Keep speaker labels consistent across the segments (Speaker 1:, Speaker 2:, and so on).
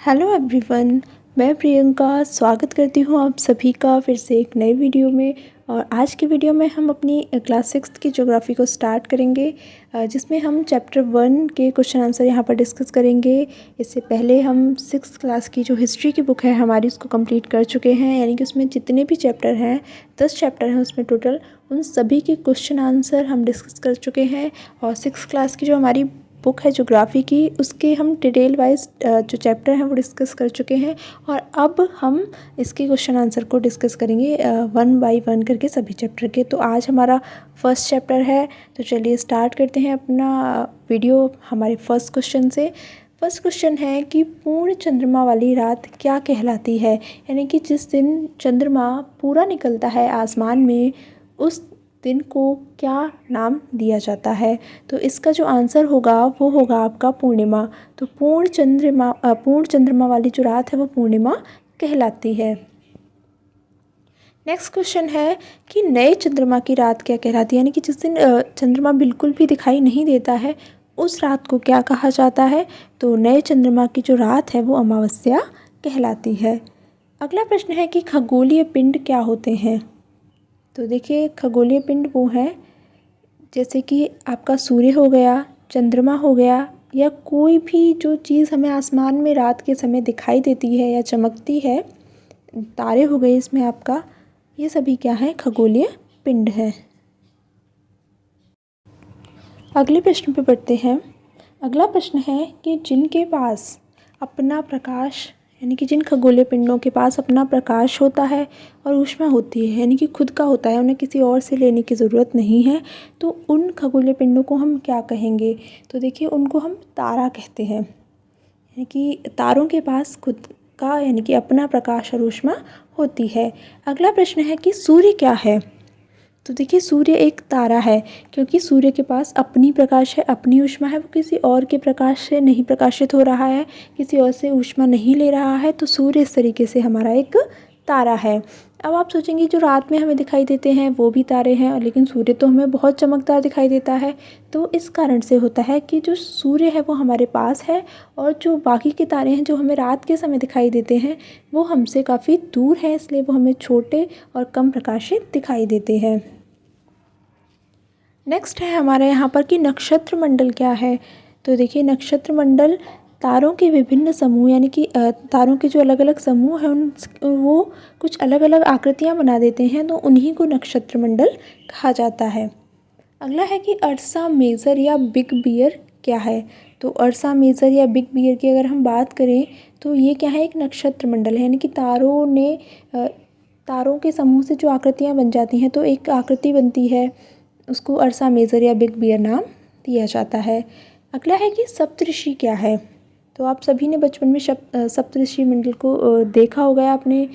Speaker 1: Hello everyone, मैं प्रियंका स्वागत करती हूँ आप सभी का फिर से एक नए वीडियो में। और आज की वीडियो में हम अपनी क्लास 6 की ज्योग्राफी को स्टार्ट करेंगे, जिसमें हम चैप्टर 1 के क्वेश्चन आंसर यहाँ पर डिस्कस करेंगे। इससे पहले हम 6th क्लास की जो हिस्ट्री की बुक है हमारी, उसको कंप्लीट कर चुके हैं, यानी कि उसमें जितने भी चैप्टर हैं 10 चैप्टर हैं उसमें टोटल, उन सभी के क्वेश्चन आंसर हम डिस्कस कर चुके हैं। और 6th क्लास की जो हमारी बुक है ज्योग्राफी की, उसके हम डिटेल वाइज जो चैप्टर हैं वो डिस्कस कर चुके हैं। और अब हम इसके क्वेश्चन आंसर को डिस्कस करेंगे 1 बाय 1 करके सभी चैप्टर के। तो आज हमारा फर्स्ट चैप्टर है, तो चलिए स्टार्ट करते हैं अपना वीडियो हमारे फर्स्ट क्वेश्चन से। फर्स्ट क्वेश्चन है कि पूर्ण चंद्रमा वाली रात क्या कहलाती है, यानी कि जिस दिन चंद्रमा पूरा निकलता है आसमान में, उस दिन को क्या नाम दिया जाता है। तो इसका जो आंसर होगा वो होगा आपका पूर्णिमा। तो पूर्ण चंद्रमा वाली जो रात है वो पूर्णिमा कहलाती है। नेक्स्ट क्वेश्चन है कि नए चंद्रमा की रात क्या कहलाती है, यानी कि जिस दिन चंद्रमा बिल्कुल भी दिखाई नहीं देता है उस रात को क्या कहा जाता है। तो नए चंद्रमा की जो रात है वो अमावस्या कहलाती है। अगला प्रश्न है कि खगोलीय पिंड क्या होते हैं। तो देखिए, खगोलीय पिंड वो हैं जैसे कि आपका सूर्य हो गया, चंद्रमा हो गया, या कोई भी जो चीज़ हमें आसमान में रात के समय दिखाई देती है या चमकती है, तारे हो गए इसमें आपका, ये सभी क्या है, खगोलीय पिंड है। अगले प्रश्न पे बढ़ते हैं। अगला प्रश्न है कि जिनके पास अपना प्रकाश, यानी कि जिन खगोलीय पिंडों के पास अपना प्रकाश होता है और ऊष्मा होती है, यानी कि खुद का होता है, उन्हें किसी और से लेने की ज़रूरत नहीं है, तो उन खगोलीय पिंडों को हम क्या कहेंगे। तो देखिए, उनको हम तारा कहते हैं, यानी कि तारों के पास खुद का, यानी कि अपना प्रकाश और ऊष्मा होती है। अगला प्रश्न है कि सूर्य क्या है। तो देखिए, सूर्य एक तारा है, क्योंकि सूर्य के पास अपनी प्रकाश है, अपनी ऊष्मा है, वो किसी और के प्रकाश से नहीं प्रकाशित हो रहा है, किसी और से ऊष्मा नहीं ले रहा है। तो सूर्य इस तरीके से हमारा एक तारा है। अब आप सोचेंगे जो रात में हमें दिखाई देते हैं वो भी तारे हैं, लेकिन सूर्य तो हमें बहुत चमकदार दिखाई देता है। तो इस कारण से होता है कि जो सूर्य है वो हमारे पास है, और जो बाकी के तारे हैं जो हमें रात के समय दिखाई देते हैं वो हमसे काफ़ी दूर हैं, इसलिए वो हमें छोटे और कम प्रकाशित दिखाई देते हैं। नेक्स्ट है हमारे यहाँ पर कि नक्षत्र मंडल क्या है। तो देखिए, नक्षत्र मंडल तारों के विभिन्न समूह, यानी कि तारों के जो अलग अलग समूह हैं उन वो कुछ अलग अलग आकृतियाँ बना देते हैं, तो उन्हीं को नक्षत्र मंडल कहा जाता है। अगला है कि अर्सा मेजर या बिग बियर क्या है। तो अर्सा मेजर या बिग बियर की अगर हम बात करें तो ये क्या है, एक नक्षत्र मंडल है, यानी कि तारों के समूह से जो आकृतियाँ बन जाती हैं, तो एक आकृति बनती है, उसको अर्सा मेजर या बिग बियर नाम दिया जाता है। अगला है कि सप्तऋषि क्या है। तो आप सभी ने बचपन में सप्तऋषि मंडल को देखा होगा, आपने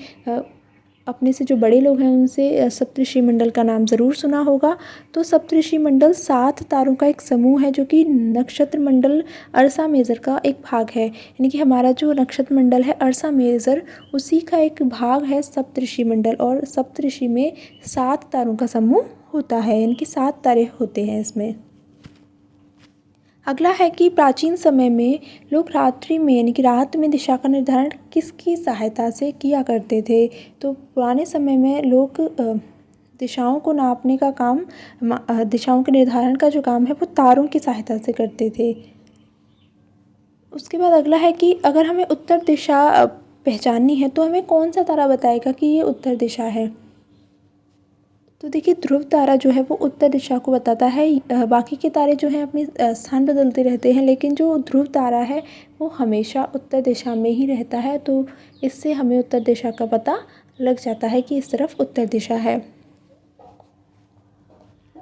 Speaker 1: अपने से जो बड़े लोग हैं उनसे सप्तऋषि मंडल का नाम ज़रूर सुना होगा। तो सप्तऋषि मंडल 7 तारों का एक समूह है, जो कि नक्षत्र मंडल अर्सा मेजर का एक भाग है, यानी कि हमारा जो नक्षत्र मंडल है अर्सा मेजर, उसी का एक भाग है सप्तऋषि मंडल। और सप्तऋषि में 7 तारों का समूह होता है, यानी कि 7 तारे होते हैं इसमें। अगला है कि प्राचीन समय में लोग रात्रि में, यानी कि रात में दिशा का निर्धारण किसकी सहायता से किया करते थे। तो पुराने समय में लोग दिशाओं को नापने का काम, दिशाओं के निर्धारण का जो काम है वो तारों की सहायता से करते थे। उसके बाद अगला है कि अगर हमें उत्तर दिशा पहचाननी है तो हमें कौन सा तारा बताएगा कि ये उत्तर दिशा है। तो देखिए, ध्रुव तारा जो है वो उत्तर दिशा को बताता है। बाकी के तारे जो हैं अपनी स्थान बदलते रहते हैं, लेकिन जो ध्रुव तारा है वो हमेशा उत्तर दिशा में ही रहता है। तो इससे हमें उत्तर दिशा का पता लग जाता है कि इस तरफ उत्तर दिशा है।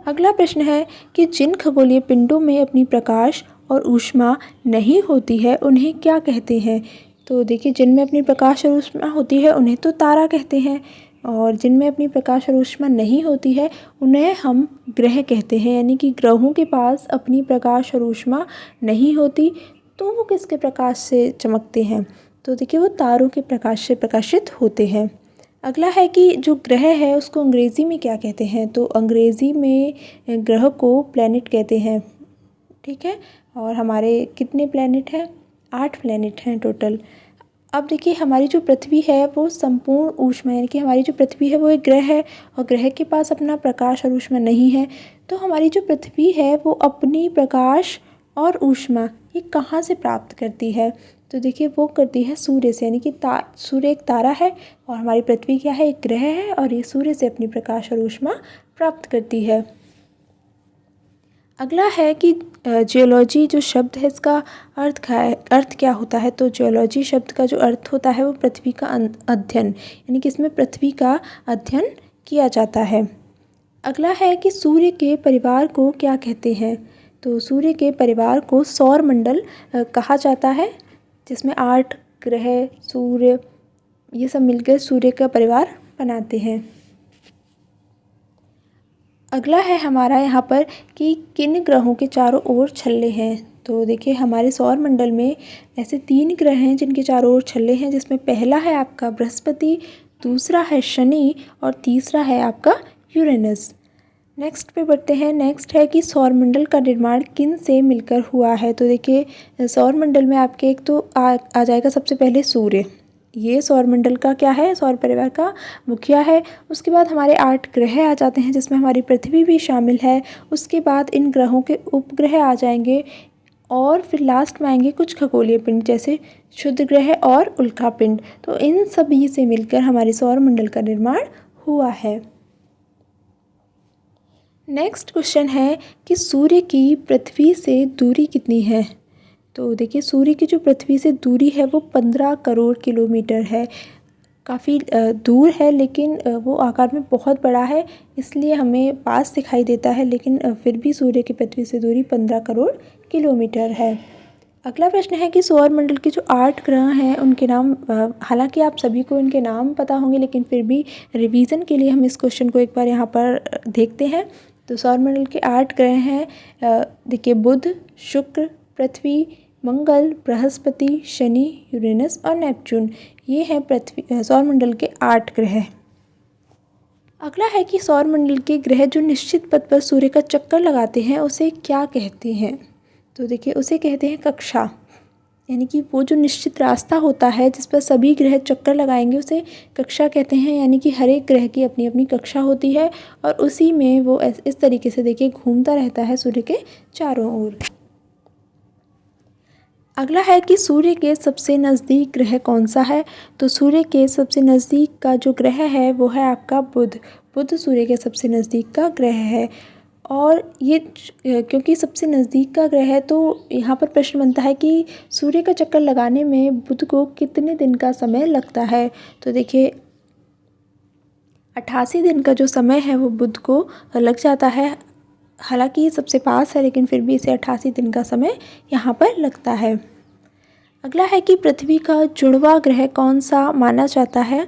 Speaker 1: अगला प्रश्न है कि जिन खगोलीय पिंडों में अपनी प्रकाश और ऊष्मा नहीं होती है उन्हें क्या कहते हैं। तो देखिए, जिनमें अपनी प्रकाश और ऊष्मा होती है उन्हें तो तारा कहते हैं, और जिनमें अपनी प्रकाश और ऊष्मा नहीं होती है उन्हें हम ग्रह कहते हैं, यानी कि ग्रहों के पास अपनी प्रकाश और ऊष्मा नहीं होती तो वो किसके प्रकाश से चमकते हैं। तो देखिए, वो तारों के प्रकाश से प्रकाशित होते हैं। अगला है कि जो ग्रह है उसको अंग्रेज़ी में क्या कहते हैं। तो अंग्रेज़ी में ग्रह को प्लैनेट कहते हैं, ठीक है। और हमारे कितने प्लैनेट हैं, 8 प्लैनेट हैं टोटल। अब देखिए हमारी जो पृथ्वी है वो संपूर्ण ऊष्मा, यानी कि हमारी जो पृथ्वी है वो एक ग्रह है और ग्रह के पास अपना प्रकाश और ऊष्मा नहीं है। तो हमारी जो पृथ्वी है वो अपनी प्रकाश और ऊष्मा ये कहाँ से प्राप्त करती है? तो देखिए वो करती है सूर्य से, यानी कि सूर्य एक तारा है और हमारी पृथ्वी क्या है, एक ग्रह है और ये सूर्य से अपनी प्रकाश और ऊष्मा प्राप्त करती है। अगला है कि जियोलॉजी जो शब्द है इसका अर्थ क्या होता है? तो जियोलॉजी शब्द का जो अर्थ होता है वो पृथ्वी का अध्ययन, यानी कि इसमें पृथ्वी का अध्ययन किया जाता है। अगला है कि सूर्य के परिवार को क्या कहते हैं? तो सूर्य के परिवार को सौर मंडल कहा जाता है, जिसमें 8 ग्रह, सूर्य ये सब मिलकर सूर्य का परिवार बनाते हैं। अगला है हमारा यहाँ पर कि किन ग्रहों के चारों ओर छल्ले हैं? तो देखिए हमारे सौर मंडल में ऐसे 3 ग्रह हैं जिनके चारों ओर छल्ले हैं, जिसमें पहला है आपका बृहस्पति, दूसरा है शनि और तीसरा है आपका यूरेनस। नेक्स्ट पे बढ़ते हैं। नेक्स्ट है कि सौरमंडल का निर्माण किन से मिलकर हुआ है? तो देखिए सौरमंडल में आपके एक तो आ जाएगा सबसे पहले सूर्य, ये सौरमंडल का क्या है, सौर परिवार का मुखिया है। उसके बाद हमारे 8 ग्रह आ जाते हैं जिसमें हमारी पृथ्वी भी शामिल है। उसके बाद इन ग्रहों के उपग्रह आ जाएंगे और फिर लास्ट में आएंगे कुछ खगोलीय पिंड जैसे क्षुद्र ग्रह और उल्का पिंड। तो इन सभी से मिलकर हमारे सौरमंडल का निर्माण हुआ है। नेक्स्ट क्वेश्चन है कि सूर्य की पृथ्वी से दूरी कितनी है? तो देखिए सूर्य की जो पृथ्वी से दूरी है वो 15 करोड़ किलोमीटर है। काफ़ी दूर है, लेकिन वो आकार में बहुत बड़ा है, इसलिए हमें पास दिखाई देता है, लेकिन फिर भी सूर्य की पृथ्वी से दूरी 15 करोड़ किलोमीटर है। अगला प्रश्न है कि सौरमंडल के जो 8 ग्रह हैं उनके नाम, हालांकि आप सभी को इनके नाम पता होंगे, लेकिन फिर भी रिवीजन के लिए हम इस क्वेश्चन को एक बार यहाँ पर देखते हैं। तो सौरमंडल के 8 ग्रह हैं, देखिए बुध, शुक्र, पृथ्वी, मंगल, बृहस्पति, शनि, यूरेनस और नेपच्यून। ये हैं पृथ्वी सौरमंडल के 8 ग्रह। अगला है कि सौरमंडल के ग्रह जो निश्चित पथ पर सूर्य का चक्कर लगाते हैं उसे क्या कहते हैं? तो देखिए उसे कहते हैं कक्षा, यानी कि वो जो निश्चित रास्ता होता है जिस पर सभी ग्रह चक्कर लगाएंगे उसे कक्षा कहते हैं। यानी कि हर एक ग्रह की अपनी अपनी कक्षा होती है और उसी में वो इस तरीके से देखिए घूमता रहता है सूर्य के चारों ओर। अगला है कि सूर्य के सबसे नज़दीक ग्रह कौन सा है? तो सूर्य के सबसे नज़दीक का जो ग्रह है वो है आपका बुध। बुध सूर्य के सबसे नज़दीक का ग्रह है और ये क्योंकि सबसे नज़दीक का ग्रह है तो यहाँ पर प्रश्न बनता है कि सूर्य का चक्कर लगाने में बुध को कितने दिन का समय लगता है? तो देखिए 88 दिन का जो समय है वो बुध को लग जाता है। हालांकि ये सबसे पास है, लेकिन फिर भी इसे 88 दिन का समय यहाँ पर लगता है। अगला है कि पृथ्वी का जुड़वा ग्रह कौन सा माना जाता है?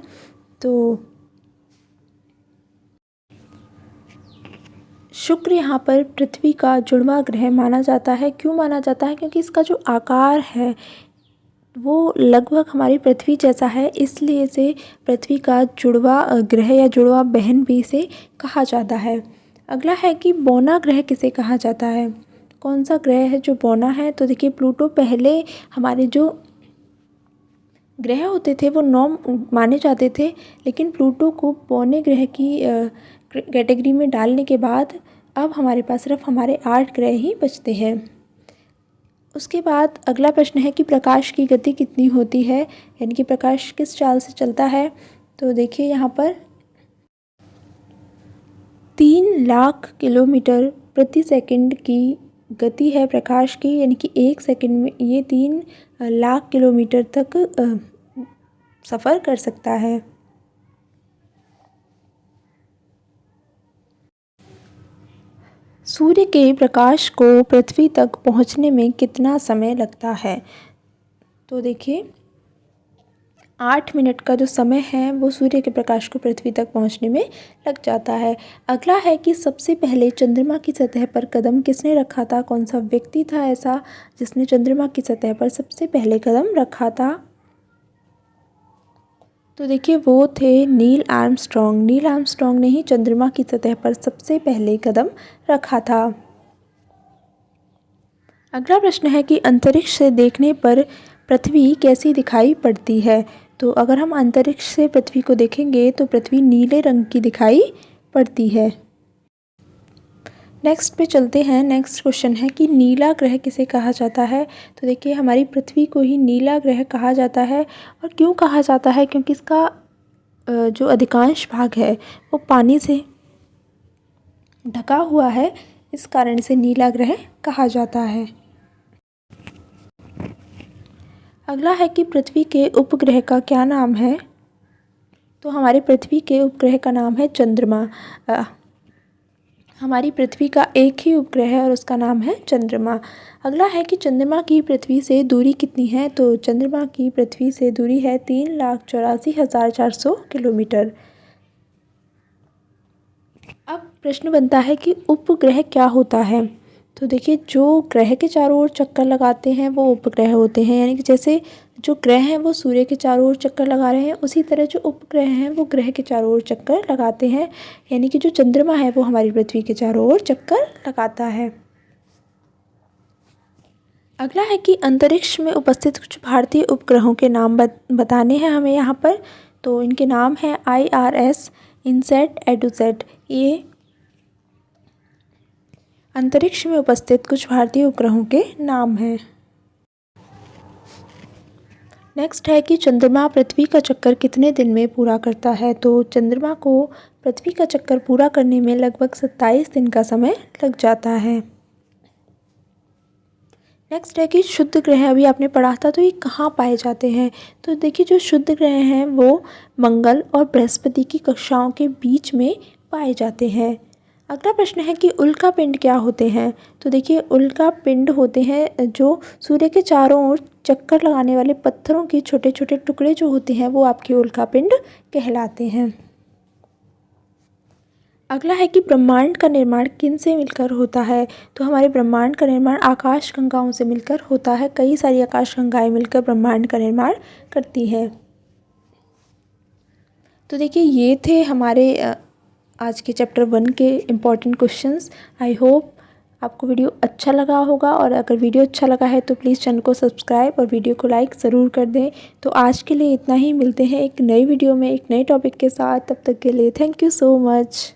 Speaker 1: तो शुक्र यहाँ पर पृथ्वी का जुड़वा ग्रह माना जाता है। क्यों माना जाता है? क्योंकि इसका जो आकार है वो लगभग हमारी पृथ्वी जैसा है, इसलिए इसे पृथ्वी का जुड़वा ग्रह या जुड़वा बहन भी इसे कहा जाता है। अगला है कि बौना ग्रह किसे कहा जाता है? कौन सा ग्रह है जो बौना है? तो देखिए प्लूटो पहले हमारे जो ग्रह होते थे वो 9 माने जाते थे, लेकिन प्लूटो को बौने ग्रह की कैटेगरी में डालने के बाद अब हमारे पास सिर्फ हमारे 8 ग्रह ही बचते हैं। उसके बाद अगला प्रश्न है कि प्रकाश की गति कितनी होती है, यानी कि प्रकाश किस चाल से चलता है? तो देखिए यहाँ पर 3 लाख किलोमीटर प्रति सेकंड की गति है प्रकाश की, यानी कि 1 सेकंड में ये 3 लाख किलोमीटर तक सफ़र कर सकता है। सूर्य के प्रकाश को पृथ्वी तक पहुंचने में कितना समय लगता है? तो देखिए 8 मिनट का जो समय है वो सूर्य के प्रकाश को पृथ्वी तक पहुंचने में लग जाता है। अगला है कि सबसे पहले चंद्रमा की सतह पर कदम किसने रखा था? कौन सा व्यक्ति था ऐसा जिसने चंद्रमा की सतह पर सबसे पहले कदम रखा था? तो देखिए वो थे नील आर्मस्ट्रॉन्ग। नील आर्मस्ट्रॉन्ग ने ही चंद्रमा की सतह पर सबसे पहले कदम रखा था। अगला प्रश्न है कि अंतरिक्ष से देखने पर पृथ्वी कैसी दिखाई पड़ती है? तो अगर हम अंतरिक्ष से पृथ्वी को देखेंगे तो पृथ्वी नीले रंग की दिखाई पड़ती है। नेक्स्ट पे चलते हैं। नेक्स्ट क्वेश्चन है कि नीला ग्रह किसे कहा जाता है? तो देखिए हमारी पृथ्वी को ही नीला ग्रह कहा जाता है। और क्यों कहा जाता है? क्योंकि इसका जो अधिकांश भाग है वो पानी से ढका हुआ है, इस कारण से नीला ग्रह कहा जाता है। अगला है कि पृथ्वी के उपग्रह का क्या नाम है? तो हमारे पृथ्वी के उपग्रह का नाम है चंद्रमा। हमारी पृथ्वी का एक ही उपग्रह है और उसका नाम है चंद्रमा। अगला है कि चंद्रमा की पृथ्वी से दूरी कितनी है? तो चंद्रमा की पृथ्वी से दूरी है 3,84,400 किलोमीटर। अब प्रश्न बनता है कि उपग्रह क्या होता है? तो देखिए जो ग्रह के चारों ओर चक्कर लगाते हैं वो उपग्रह होते हैं, यानी कि जैसे जो ग्रह हैं वो सूर्य के चारों ओर चक्कर लगा रहे हैं, उसी तरह जो उपग्रह हैं वो ग्रह के चारों ओर चक्कर लगाते हैं, यानी कि जो चंद्रमा है वो हमारी पृथ्वी के चारों ओर चक्कर लगाता है। अगला है कि अंतरिक्ष में उपस्थित कुछ भारतीय उपग्रहों के नाम बताने हैं हमें यहाँ पर। तो इनके नाम हैं IRS, इनसैट, एडुसैट। ये अंतरिक्ष में उपस्थित कुछ भारतीय उपग्रहों के नाम हैं। नेक्स्ट है कि चंद्रमा पृथ्वी का चक्कर कितने दिन में पूरा करता है? तो चंद्रमा को पृथ्वी का चक्कर पूरा करने में लगभग 27 दिन का समय लग जाता है। नेक्स्ट है कि शुद्ध ग्रह, अभी आपने पढ़ा था, तो ये कहाँ पाए जाते हैं? तो देखिए जो शुद्ध ग्रह हैं वो मंगल और बृहस्पति की कक्षाओं के बीच में पाए जाते हैं। अगला प्रश्न है कि उल्का पिंड क्या होते हैं? तो देखिए उल्का पिंड होते हैं जो सूर्य के चारों ओर चक्कर लगाने वाले पत्थरों के छोटे छोटे टुकड़े जो होते हैं वो आपके उल्का पिंड कहलाते हैं। अगला है कि ब्रह्मांड का निर्माण किन से मिलकर होता है? तो हमारे ब्रह्मांड का निर्माण आकाश गंगाओं से मिलकर होता है। कई सारी आकाश गंगाएं मिलकर ब्रह्मांड का निर्माण करती हैं। तो देखिए ये थे हमारे आज के चैप्टर 1 के इम्पॉर्टेंट क्वेश्चंस। आई होप आपको वीडियो अच्छा लगा होगा, और अगर वीडियो अच्छा लगा है तो प्लीज़ चैनल को सब्सक्राइब और वीडियो को लाइक ज़रूर कर दें। तो आज के लिए इतना ही, मिलते हैं एक नई वीडियो में एक नए टॉपिक के साथ। तब तक के लिए थैंक यू सो मच।